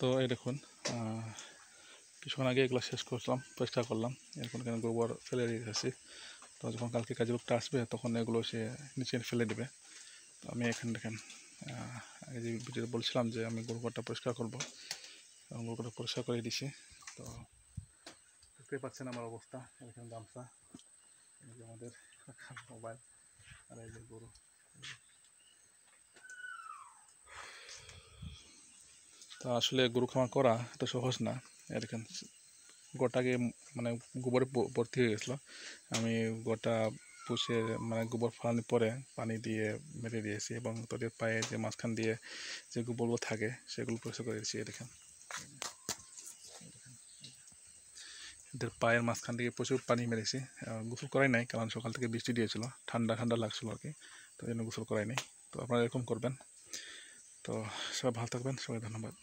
তো এই দেখুন কিছুক্ষণ আগে এগুলো শেষ করলাম, পরিষ্কার করলাম। এখন এখানে গোবর ফেলে রেখেছি। তো যখন কালকে কাজের লোকটা আসবে তখন এগুলো সে নিচে ফেলে দেবে। তো আমি এখানে দেখেন আগে যে ভিডিওতে বলছিলাম যে আমি গোবরটা পরিষ্কার করবো, গোবরটা পরিষ্কার করে দিছি। তো দেখতে পাচ্ছেন আমার অবস্থা। এখানে গামছা, এই যে আমাদের মোবাইল, আর এই যে গরু। তো আসলে গরু খামার করা এত সহজ না। এরকম গোটাকে মানে গোবরে ভর্তি হয়ে গেছিলো। আমি গোটা পুষে মানে গোবর ফালানোর পরে পানি দিয়ে মেরে দিয়েছি এবং তাদের পায়ে যে মাঝখান দিয়ে যে গোবরগুলো থাকে সেগুলো পরিষ্কার করে দিয়েছি। দেখেন এদের পায়ের মাঝখান থেকে প্রচুর পানি মেরেছি। গোসল করাই নাই, কারণ সকাল থেকে বৃষ্টি দিয়েছিল, ঠান্ডা ঠান্ডা লাগছিল আর কি, তো এই জন্য গোসল করাই নাই। তো আপনারা এরকম করবেন। তো সবাই ভালো থাকবেন, সবাই ধন্যবাদ।